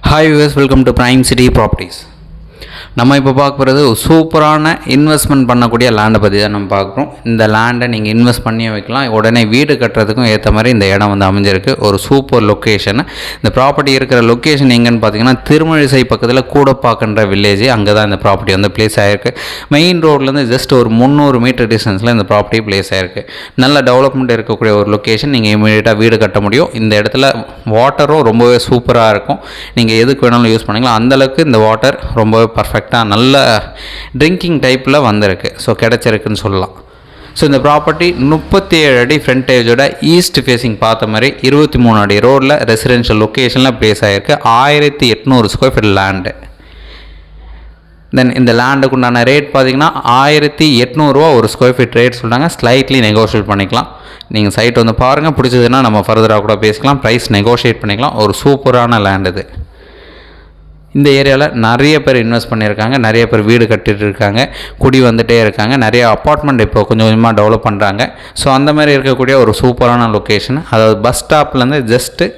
Hi viewers, welcome to Prime City Properties. நம்ம இப்போ பார்க்க போகிறது சூப்பரான இன்வெஸ்ட்மெண்ட் பண்ணக்கூடிய லேண்டை பற்றி தான் நம்ம பார்க்குறோம். இந்த லேண்டை நீங்கள் இன்வெஸ்ட் பண்ணி வைக்கலாம், உடனே வீடு கட்டுறதுக்கும் ஏற்ற மாதிரி இந்த இடம் வந்து அமைஞ்சிருக்கு. ஒரு சூப்பர் லொக்கேஷன். இந்த ப்ராப்பர்ட்டி இருக்கிற லொக்கேஷன் எங்கன்னு பார்த்தீங்கன்னா திருமழிசை பக்கத்தில் கூடப்பாக்கன்ற வில்லேஜ், அங்கே தான் இந்த ப்ராப்பர்ட்டி வந்து பிளேஸ் ஆகிருக்கு. மெயின் ரோட்லேருந்து ஜஸ்ட் ஒரு 300 மீட்டர் டிஸ்டன்ஸில் இந்த ப்ராப்பர்ட்டி பிளேஸ் ஆகிருக்கு. நல்ல டெவலப்மெண்ட் இருக்கக்கூடிய ஒரு லொக்கேஷன். நீங்கள் இமீடியட்டாக வீடு கட்ட முடியும். இந்த இடத்துல வாட்டரும் ரொம்பவே சூப்பராக இருக்கும். நீங்கள் எதுக்கு வேணாலும் யூஸ் பண்ணிக்கலாம். அந்தளவுக்கு இந்த வாட்டர் ரொம்பவே பர்ஃபெக்டாக நல்ல ட்ரிங்கிங் டைப்பில் வந்திருக்கு. ஸோ கிடச்சிருக்குன்னு சொல்லலாம். ஸோ இந்த ப்ராப்பர்ட்டி 37 அடி ஃப்ரண்டேஜோட ஈஸ்ட் ஃபேஸிங் பார்த்த மாதிரி 23 அடி ரோடில் ரெசிடென்ஷியல் லொக்கேஷனில் பிளேஸ் ஆகிருக்கு. 1800 ஸ்கொயர் ஃபீட் லேண்டு. தென் இந்த லேண்டுக்கு உண்டான ரேட் பார்த்தீங்கன்னா 1800 ரூபா ஒரு ஸ்கொயர் ஃபீட் ரேட் சொல்கிறாங்க. ஸ்லைட்லி நெகோஷியேட் பண்ணிக்கலாம். நீங்கள் சைட் வந்து பாருங்கள், பிடிச்சதுன்னா நம்ம ஃபர்தராக கூட பேசிக்கலாம். ப்ரைஸ் நெகோஷியேட் பண்ணிக்கலாம். ஒரு சூப்பரான லேண்ட் இது. இந்த ஏரியாவில் நிறைய பேர் இன்வெஸ்ட் பண்ணியிருக்காங்க, நிறைய பேர் வீடு கட்டிகிட்டு இருக்காங்க, குடி வந்துகிட்டே இருக்காங்க. நிறைய அப்பார்ட்மெண்ட் இப்போ கொஞ்சம் கொஞ்சமாக டெவலப் பண்ணுறாங்க. ஸோ அந்த மாதிரி இருக்கக்கூடிய ஒரு சூப்பரான லொக்கேஷன். அதாவது பஸ் ஸ்டாப்லேருந்து ஜஸ்ட்டு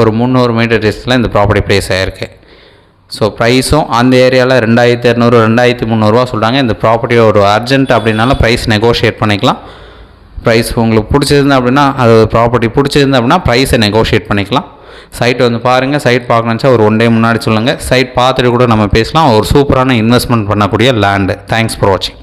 ஒரு 300 மீட்டர் டிஸ்டன்ஸில் இந்த ப்ராப்பர்ட்டி ப்ளேஸ் ஆகிருக்கு. ஸோ ப்ரைஸும் அந்த ஏரியாவில் 2200 2300 சொல்கிறாங்க. இந்த ப்ராப்பர்ட்டியோட ஒரு அர்ஜென்ட் அப்படின்னாலும் ப்ரைஸ் நெகோஷியேட் பண்ணிக்கலாம். ப்ரைஸ் உங்களுக்கு பிடிச்சிருந்தா அப்படின்னா, அது ப்ராப்பர்ட்டி பிடிச்சிருந்தா அப்படின்னா ப்ரைஸை நெகோஷியேட் பண்ணிக்கலாம். சைட் வந்து பாருங்கள். சைட் பார்க்கணுச்சா ஒரு 1 டே முன்னாடி சொல்லுங்கள். சைட் பார்த்துட்டு கூட நம்ம பேசலாம். ஒரு சூப்பரான இன்வெஸ்ட்மெண்ட் பண்ணக்கூடிய லேண்டு. தேங்க்ஸ் ஃபார் வாட்சிங்.